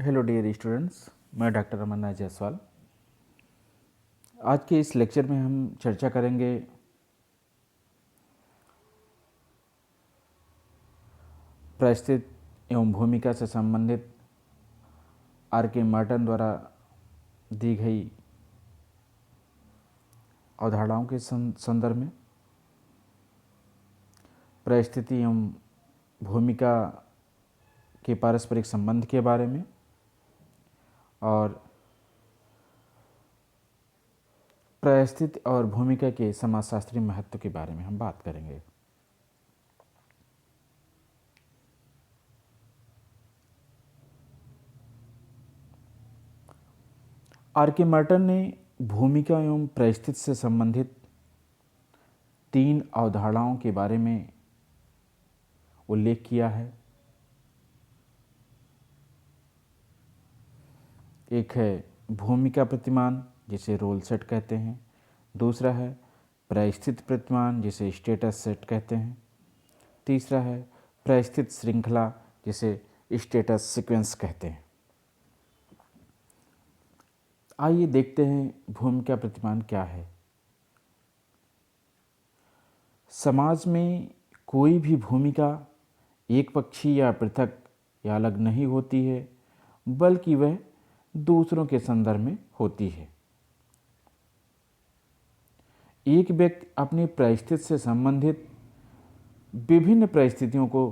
Hello dear students, मैं doctor Amarnath Jaiswal. आज के इस लेक्चर में हम चर्चा करेंगे परिस्थिति एवं भूमिका से संबंधित आर के मार्टन द्वारा दी गई अवधारणाओं के संदर्भ में परिस्थिति एवं भूमिका के पारस्परिक संबंध के बारे में और परिस्थिति और भूमिका के समाजशास्त्रीय महत्व के बारे में हम बात करेंगे। आर के मार्टन ने भूमिका एवं परिस्थिति से संबंधित 3 अवधारणाओं के बारे में उल्लेख किया है। एक है भूमिका प्रतिमान, जिसे रोल सेट कहते हैं। दूसरा है परिस्थिति प्रतिमान, जिसे स्टेटस सेट कहते हैं। तीसरा है परिस्थिति श्रृंखला, जिसे स्टेटस सीक्वेंस कहते हैं। आइए देखते हैं भूमिका प्रतिमान क्या है। समाज में कोई भी भूमिका एक पक्षी या पृथक या अलग नहीं होती है, बल्कि वह दूसरों के संदर्भ में होती है। एक व्यक्ति अपनी परिस्थिति से संबंधित विभिन्न परिस्थितियों को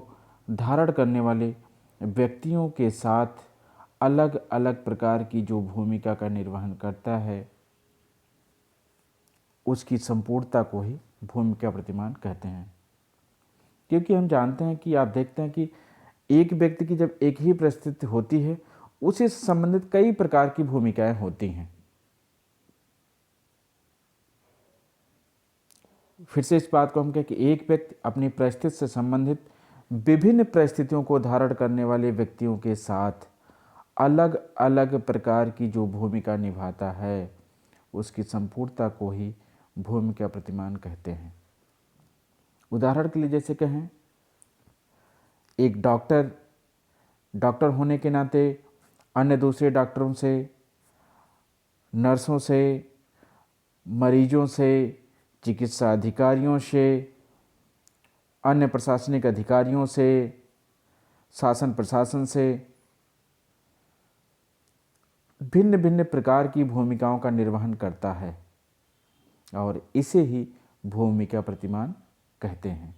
धारण करने वाले व्यक्तियों के साथ अलग अलग प्रकार की जो भूमिका का निर्वहन करता है, उसकी संपूर्णता को ही भूमिका प्रतिमान कहते हैं। क्योंकि हम जानते हैं कि आप देखते हैं कि एक व्यक्ति की जब एक ही परिस्थिति होती है, उसे संबंधित कई प्रकार की भूमिकाएं होती हैं। फिर से इस बात को हम कहें कि एक व्यक्ति अपनी परिस्थिति से संबंधित विभिन्न परिस्थितियों को धारण करने वाले व्यक्तियों के साथ अलग अलग प्रकार की जो भूमिका निभाता है, उसकी संपूर्णता को ही भूमिका प्रतिमान कहते हैं। उदाहरण के लिए जैसे कहें, एक डॉक्टर होने के नाते अन्य दूसरे डॉक्टरों से, नर्सों से, मरीजों से, चिकित्सा अधिकारियों से, अन्य प्रशासनिक अधिकारियों से, शासन प्रशासन से भिन्न भिन्न प्रकार की भूमिकाओं का निर्वहन करता है और इसे ही भूमिका प्रतिमान कहते हैं।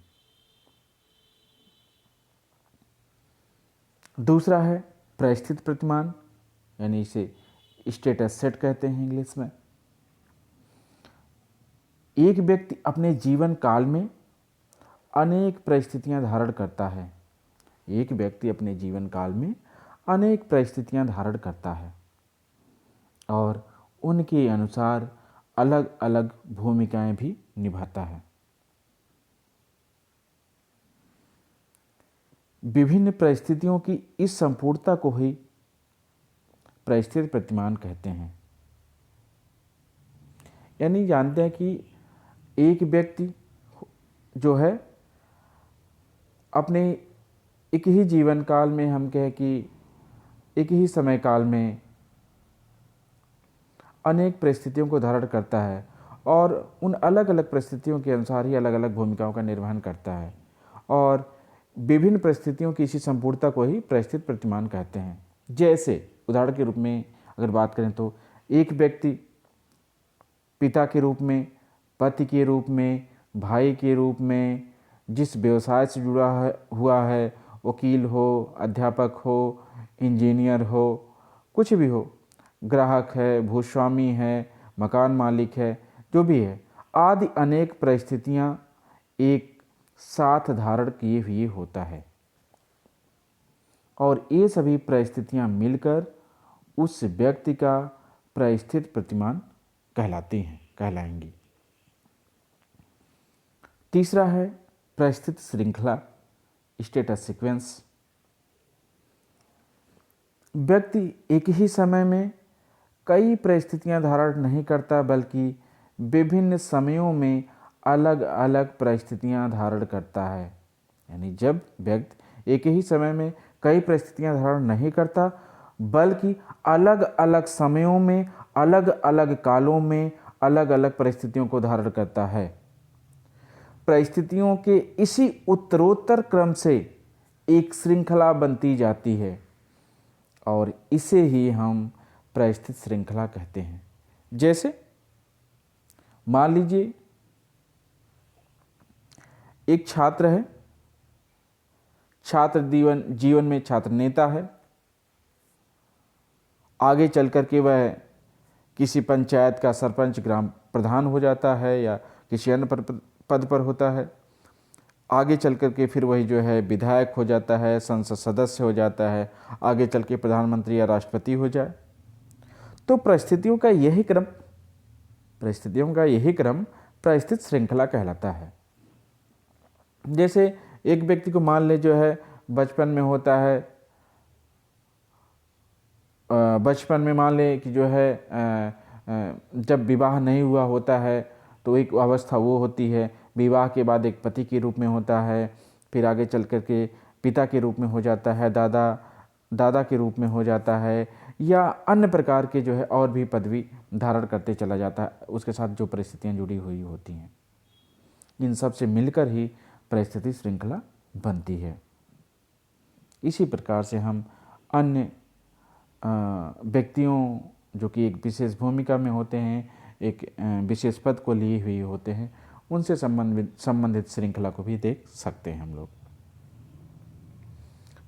दूसरा है परिस्थिति प्रतिमान, यानी इसे स्टेटस सेट कहते हैं इंग्लिश में। एक व्यक्ति अपने जीवन काल में अनेक परिस्थितियां धारण करता है। एक व्यक्ति अपने जीवन काल में अनेक परिस्थितियां धारण करता है और उनके अनुसार अलग अलग भूमिकाएं भी निभाता है। विभिन्न परिस्थितियों की इस संपूर्णता को ही परिस्थिति प्रतिमान कहते हैं। यानी जानते हैं कि एक व्यक्ति जो है अपने एक ही जीवन काल में, हम कहें कि एक ही समय काल में अनेक परिस्थितियों को धारण करता है और उन अलग अलग परिस्थितियों के अनुसार ही अलग अलग भूमिकाओं का निर्वहन करता है और विभिन्न परिस्थितियों की इसी संपूर्णता को ही परिस्थिति प्रतिमान कहते हैं। जैसे उदाहरण के रूप में अगर बात करें तो एक व्यक्ति पिता के रूप में, पति के रूप में, भाई के रूप में, जिस व्यवसाय से जुड़ा हुआ है, वकील हो, अध्यापक हो, इंजीनियर हो, कुछ भी हो, ग्राहक है, भूस्वामी है, मकान मालिक है, जो भी है, आदि अनेक परिस्थितियां एक साथ धारण किए हुए होता है और ये सभी परिस्थितियां मिलकर उस व्यक्ति का परिस्थिति प्रतिमान कहलाएंगी। तीसरा है परिस्थिति श्रृंखला, स्टेटस सीक्वेंस। व्यक्ति एक ही समय में कई परिस्थितियां धारण नहीं करता, बल्कि विभिन्न समयों में अलग अलग परिस्थितियां धारण करता है। यानी जब व्यक्ति एक ही समय में कई परिस्थितियां धारण नहीं करता, बल्कि अलग अलग समयों में, अलग अलग कालों में अलग अलग परिस्थितियों को धारण करता है। परिस्थितियों के इसी उत्तरोत्तर क्रम से एक श्रृंखला बनती जाती है और इसे ही हम परिस्थिति श्रृंखला कहते हैं। जैसे मान लीजिए एक छात्र है, छात्र जीवन में छात्र नेता है, आगे चल कर के वह किसी पंचायत का सरपंच, ग्राम प्रधान हो जाता है या किसी अन्य पद पर होता है। आगे चल कर के फिर वही जो है विधायक हो जाता है, संसद सदस्य हो जाता है, आगे चल के प्रधानमंत्री या राष्ट्रपति हो जाए। तो परिस्थितियों का यही क्रम परिस्थिति श्रृंखला कहलाता है। जैसे एक व्यक्ति को मान ले जो है बचपन में होता है, बचपन में मान ले कि जो है जब विवाह नहीं हुआ होता है तो एक अवस्था वो होती है, विवाह के बाद एक पति के रूप में होता है, फिर आगे चल कर के पिता के रूप में हो जाता है, दादा के रूप में हो जाता है, या अन्य प्रकार के जो है और भी पदवी धारण करते चला जाता है, उसके साथ जो परिस्थितियाँ जुड़ी हुई होती हैं। इन सब से मिलकर ही परिस्थिति श्रृंखला बनती है। इसी प्रकार से हम अन्य व्यक्तियों जो कि एक विशेष भूमिका में होते हैं, एक विशेष पद को लिए हुए होते हैं, उनसे संबंधित श्रृंखला को भी देख सकते हैं हम लोग।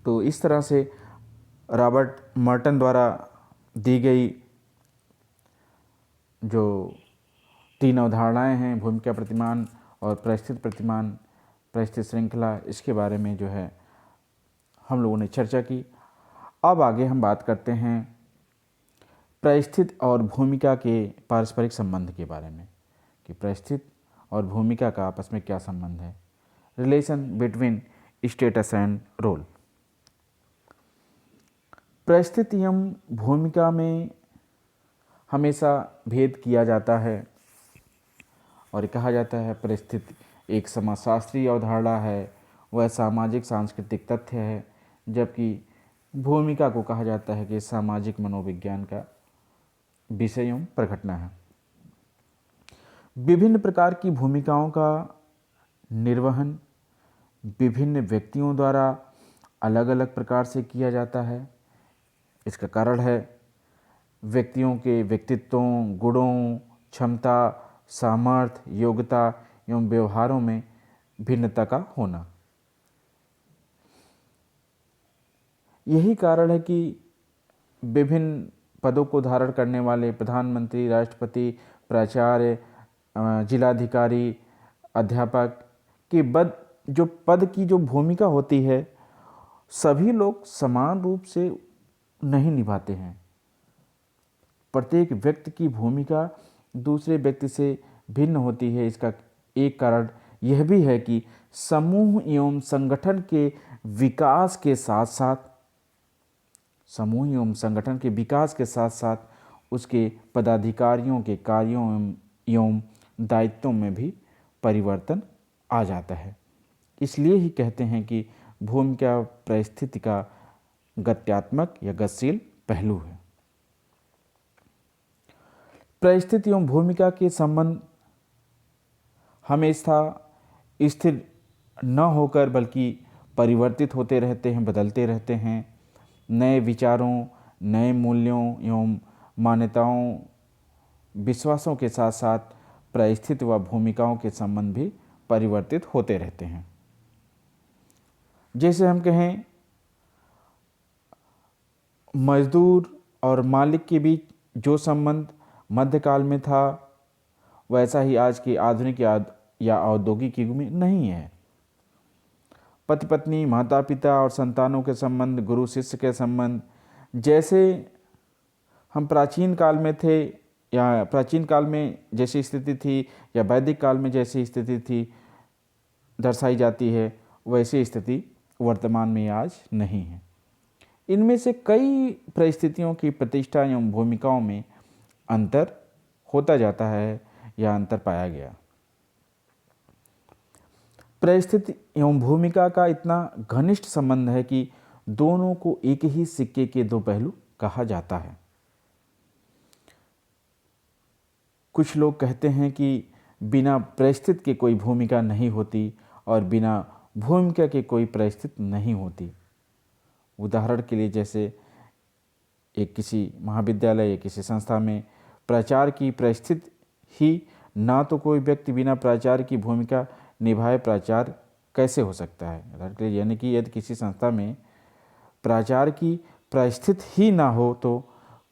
तो इस तरह से रॉबर्ट मर्टन द्वारा दी गई जो 3 अवधारणाएं हैं, भूमिका प्रतिमान और परिस्थिति प्रतिमान, परिस्थिति श्रृंखला, इसके बारे में जो है हम लोगों ने चर्चा की। अब आगे हम बात करते हैं परिस्थिति और भूमिका के पारस्परिक संबंध के बारे में कि परिस्थिति और भूमिका का आपस में क्या संबंध है। Relation between status and role. परिस्थिति एवं भूमिका में हमेशा भेद किया जाता है और कहा जाता है परिस्थिति एक समाजशास्त्रीय अवधारणा है, वह सामाजिक सांस्कृतिक तथ्य है, जबकि भूमिका को कहा जाता है कि सामाजिक मनोविज्ञान का विषय एवं प्रघटना है। विभिन्न प्रकार की भूमिकाओं का निर्वहन विभिन्न व्यक्तियों द्वारा अलग अलग प्रकार से किया जाता है। इसका कारण है व्यक्तियों के व्यक्तित्वों, गुणों, क्षमता, सामर्थ्य, योग्यता एवं व्यवहारों में भिन्नता का होना। यही कारण है कि विभिन्न पदों को धारण करने वाले प्रधानमंत्री, राष्ट्रपति, प्राचार्य, जिलाधिकारी, अध्यापक के पद की जो भूमिका होती है, सभी लोग समान रूप से नहीं निभाते हैं। प्रत्येक व्यक्ति की भूमिका दूसरे व्यक्ति से भिन्न होती है। इसका एक कारण यह भी है कि समूह एवं संगठन के विकास के साथ साथ उसके पदाधिकारियों के कार्यों एवं दायित्वों में भी परिवर्तन आ जाता है। इसलिए ही कहते हैं कि भूमिका परिस्थिति का गत्यात्मक या गतिशील पहलू है। परिस्थिति एवं भूमिका के संबंध हमेशा स्थिर न होकर बल्कि परिवर्तित होते रहते हैं, बदलते रहते हैं। नए विचारों, नए मूल्यों एवं मान्यताओं, विश्वासों के साथ साथ परिस्थिति व भूमिकाओं के संबंध भी परिवर्तित होते रहते हैं। जैसे हम कहें मजदूर और मालिक के बीच जो संबंध मध्यकाल में था, वैसा ही आज की आधुनिक या औद्योगिक युग में नहीं है। पति पत्नी, माता पिता और संतानों के संबंध, गुरु शिष्य के संबंध, जैसे हम प्राचीन काल में थे या प्राचीन काल में जैसी स्थिति थी या वैदिक काल में जैसी स्थिति थी दर्शाई जाती है, वैसी स्थिति वर्तमान में आज नहीं है। इनमें से कई परिस्थितियों की प्रतिष्ठा एवं भूमिकाओं में अंतर होता जाता है या अंतर पाया गया। परिस्थिति एवं भूमिका का इतना घनिष्ठ संबंध है कि दोनों को एक ही सिक्के के 2 पहलू कहा जाता है। कुछ लोग कहते हैं कि बिना परिस्थिति के कोई भूमिका नहीं होती और बिना भूमिका के कोई परिस्थिति नहीं होती। उदाहरण के लिए जैसे एक किसी महाविद्यालय या किसी संस्था में प्राचार्य की परिस्थिति ही ना तो कोई व्यक्ति बिना प्राचार्य की भूमिका निभाए प्राचार्य कैसे हो सकता है। यानी कि यदि किसी संस्था में प्राचार्य की परिस्थिति ही ना हो तो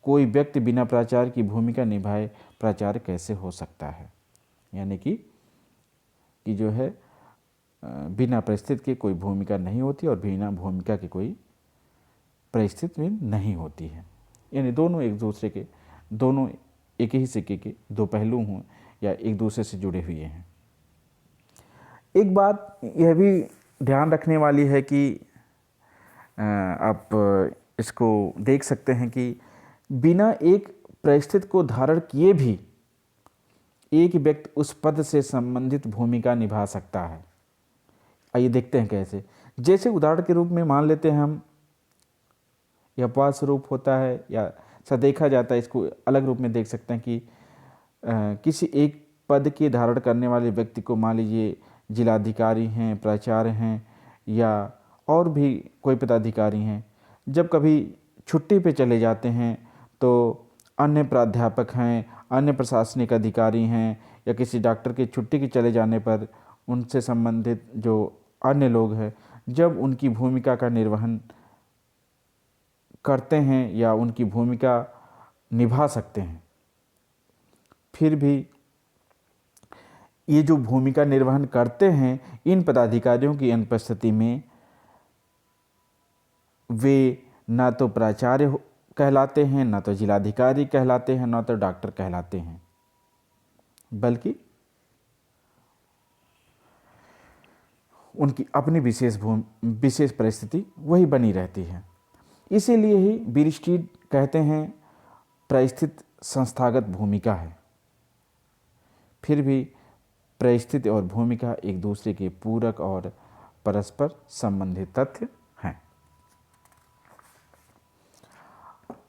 कोई व्यक्ति बिना प्राचार्य की भूमिका निभाए प्राचार्य कैसे हो सकता है। यानी कि जो है बिना परिस्थिति के कोई भूमिका नहीं होती और बिना भूमिका की कोई परिस्थिति में नहीं होती है। यानी दोनों एक दूसरे के, दोनों एक ही सिक्के के दो पहलू हों या एक दूसरे से जुड़े हुए हैं। एक बात यह भी ध्यान रखने वाली है कि आप इसको देख सकते हैं कि बिना एक परिस्थिति को धारण किए भी एक व्यक्ति उस पद से संबंधित भूमिका निभा सकता है। आइए देखते हैं कैसे। जैसे उदाहरण के रूप में मान लेते हैं हम, यह अपवाद स्वरूप होता है या ऐसा देखा जाता है, इसको अलग रूप में देख सकते हैं कि किसी एक पद के धारण करने वाले व्यक्ति को मान लीजिए जिलाधिकारी हैं, प्राचार्य हैं या और भी कोई पदाधिकारी हैं, जब कभी छुट्टी पे चले जाते हैं तो अन्य प्राध्यापक हैं, अन्य प्रशासनिक अधिकारी हैं या किसी डॉक्टर के छुट्टी के चले जाने पर उनसे संबंधित जो अन्य लोग हैं, जब उनकी भूमिका का निर्वहन करते हैं या उनकी भूमिका निभा सकते हैं, फिर भी ये जो भूमिका निर्वहन करते हैं इन पदाधिकारियों की अनुपस्थिति में वे ना तो प्राचार्य कहलाते हैं, ना तो जिलाधिकारी कहलाते हैं, ना तो डॉक्टर कहलाते हैं, बल्कि उनकी अपनी विशेष परिस्थिति वही बनी रहती है। इसीलिए ही बीरस्टीड कहते हैं परिस्थिति संस्थागत भूमिका है। फिर भी परिस्थिति और भूमिका एक दूसरे के पूरक और परस्पर संबंधित तथ्य हैं।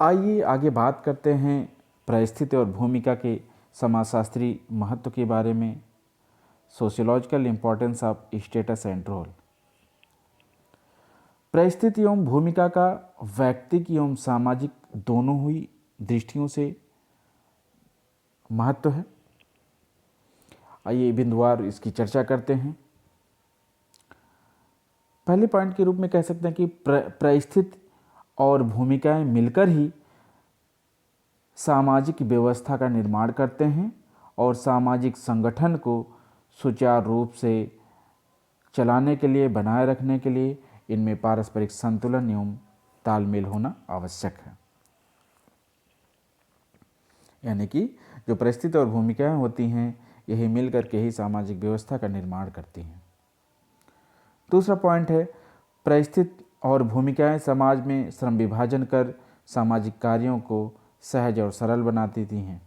आइए आगे बात करते हैं परिस्थिति और भूमिका के समाजशास्त्री महत्व के बारे में। Sociological importance of status and role. परिस्थिति एवं भूमिका का व्यक्तिक एवं सामाजिक दोनों ही दृष्टियों से महत्व है। आइए बिंदुवार इसकी चर्चा करते हैं। पहले पॉइंट के रूप में कह सकते हैं कि परिस्थिति और भूमिकाएं मिलकर ही सामाजिक व्यवस्था का निर्माण करते हैं और सामाजिक संगठन को सुचारू रूप से चलाने के लिए, बनाए रखने के लिए इनमें पारस्परिक संतुलन एवं तालमेल होना आवश्यक है। यानी कि जो परिस्थिति और भूमिकाएं होती हैं यही मिलकर के ही सामाजिक व्यवस्था का निर्माण करती हैं। दूसरा पॉइंट है परिस्थिति और भूमिकाएं समाज में श्रम विभाजन कर सामाजिक कार्यों को सहज और सरल बनाती हैं।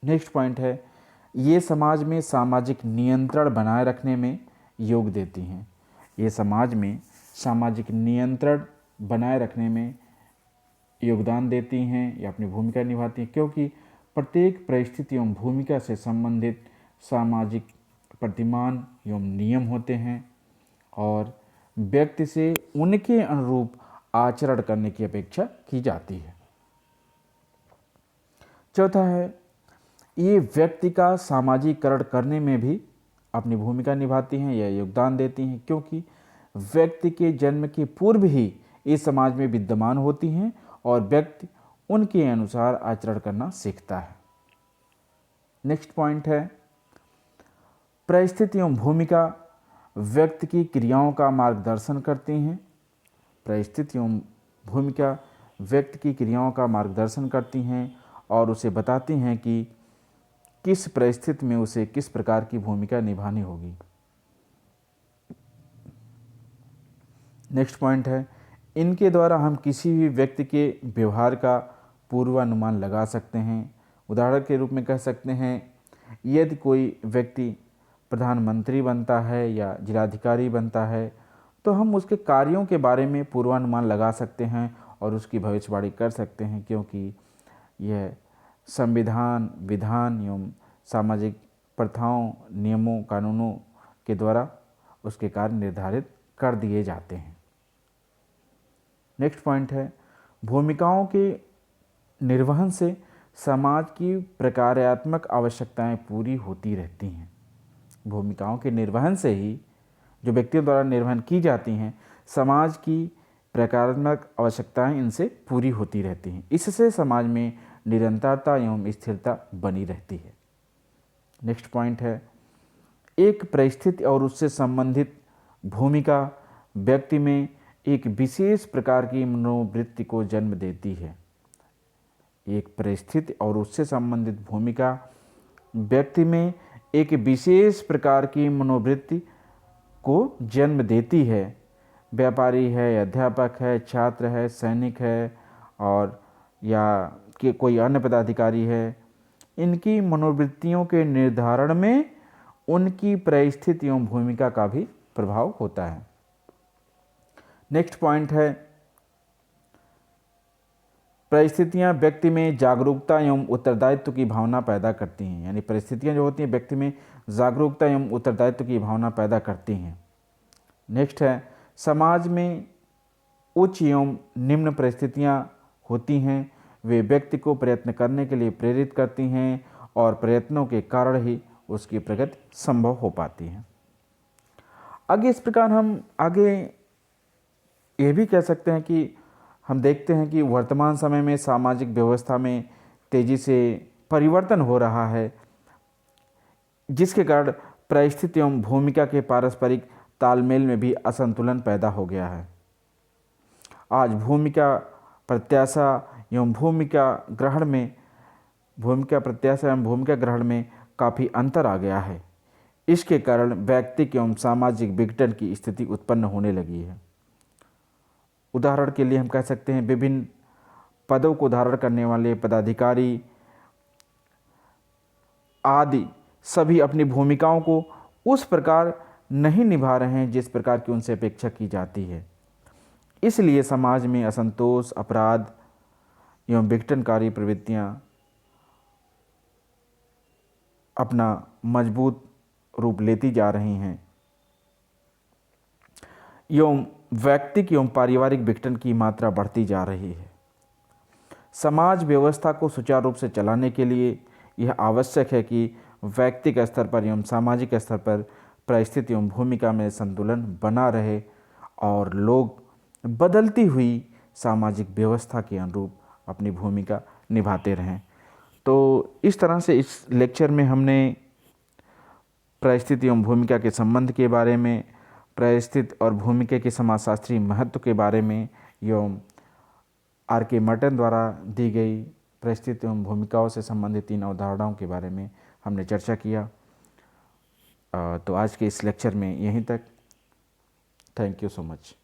नेक्स्ट पॉइंट है ये समाज में सामाजिक नियंत्रण बनाए रखने में योग देती हैं। ये समाज में सामाजिक नियंत्रण बनाए रखने में योगदान देती हैं या अपनी भूमिका निभाती हैं, क्योंकि प्रत्येक परिस्थिति एवं भूमिका से संबंधित सामाजिक प्रतिमान एवं नियम होते हैं और व्यक्ति से उनके अनुरूप आचरण करने की अपेक्षा की जाती है। चौथा है ये व्यक्ति का सामाजिकरण करने में भी अपनी भूमिका निभाती हैं या योगदान देती हैं, क्योंकि व्यक्ति के जन्म के पूर्व ही इस समाज में विद्यमान होती हैं और व्यक्ति उनके अनुसार आचरण करना सीखता है। नेक्स्ट पॉइंट है परिस्थिति एवं भूमिका व्यक्ति की क्रियाओं का मार्गदर्शन करती हैं। परिस्थिति एवं भूमिका व्यक्ति की क्रियाओं का मार्गदर्शन करती हैं और उसे बताती हैं कि किस परिस्थिति में उसे किस प्रकार की भूमिका निभानी होगी। नेक्स्ट पॉइंट है इनके द्वारा हम किसी भी व्यक्ति के व्यवहार का पूर्वानुमान लगा सकते हैं। उदाहरण के रूप में कह सकते हैं यदि कोई व्यक्ति प्रधानमंत्री बनता है या जिलाधिकारी बनता है तो हम उसके कार्यों के बारे में पूर्वानुमान लगा सकते हैं और उसकी भविष्यवाणी कर सकते हैं, क्योंकि यह संविधान, विधान एवं सामाजिक प्रथाओं, नियमों, कानूनों के द्वारा उसके कार्य निर्धारित कर दिए जाते हैं। नेक्स्ट पॉइंट है, भूमिकाओं के निर्वहन से समाज की प्रकार्यात्मक आवश्यकताएं पूरी होती रहती हैं। भूमिकाओं के निर्वहन से ही, जो व्यक्तियों द्वारा निर्वहन की जाती हैं, समाज की प्रकारात्मक आवश्यकताएं इनसे पूरी होती रहती हैं। इससे समाज में निरंतरता एवं स्थिरता बनी रहती है। नेक्स्ट पॉइंट है, एक परिस्थिति और उससे संबंधित भूमिका व्यक्ति में एक विशेष प्रकार की मनोवृत्ति को जन्म देती है। एक परिस्थिति और उससे संबंधित भूमिका व्यक्ति में एक विशेष प्रकार की मनोवृत्ति को जन्म देती है। व्यापारी है, अध्यापक है, छात्र है, सैनिक है और या कि कोई अन्य पदाधिकारी है, इनकी मनोवृत्तियों के निर्धारण में उनकी परिस्थिति एवं भूमिका का भी प्रभाव होता है। नेक्स्ट पॉइंट है, परिस्थितियां व्यक्ति में जागरूकता एवं उत्तरदायित्व की भावना पैदा करती हैं। यानी परिस्थितियां जो होती हैं व्यक्ति में जागरूकता एवं उत्तरदायित्व की भावना पैदा करती हैं। नेक्स्ट है, समाज में उच्च एवं निम्न परिस्थितियां होती हैं, वे व्यक्ति को प्रयत्न करने के लिए प्रेरित करती हैं और प्रयत्नों के कारण ही उसकी प्रगति संभव हो पाती है। आगे इस प्रकार हम आगे ये भी कह सकते हैं कि हम देखते हैं कि वर्तमान समय में सामाजिक व्यवस्था में तेज़ी से परिवर्तन हो रहा है, जिसके कारण परिस्थिति एवं भूमिका के पारस्परिक तालमेल में भी असंतुलन पैदा हो गया है। आज भूमिका प्रत्याशा एवं भूमिका ग्रहण में काफ़ी अंतर आ गया है। इसके कारण व्यक्तिक एवं सामाजिक विघटन की स्थिति उत्पन्न होने लगी है। उदाहरण के लिए हम कह सकते हैं, विभिन्न पदों को धारण करने वाले पदाधिकारी आदि सभी अपनी भूमिकाओं को उस प्रकार नहीं निभा रहे हैं जिस प्रकार की उनसे अपेक्षा की जाती है। इसलिए समाज में असंतोष, अपराध एवं विघटनकारी प्रवृत्तियां अपना मजबूत रूप लेती जा रही हैं एवं व्यक्तिक एवं पारिवारिक विघटन की मात्रा बढ़ती जा रही है। समाज व्यवस्था को सुचारू रूप से चलाने के लिए यह आवश्यक है कि व्यक्तिगत स्तर पर एवं सामाजिक स्तर पर परिस्थिति एवं भूमिका में संतुलन बना रहे और लोग बदलती हुई सामाजिक व्यवस्था के अनुरूप अपनी भूमिका निभाते रहें। तो इस तरह से इस लेक्चर में हमने परिस्थिति एवं भूमिका के संबंध के बारे में, परिस्थिति और भूमिका के समाजशास्त्रीय महत्व के बारे में एवं R.K. मर्टन द्वारा दी गई परिस्थिति एवं भूमिकाओं से संबंधित 3 अवधारणाओं के बारे में हमने चर्चा किया। तो आज के इस लेक्चर में यहीं तक। Thank you so much.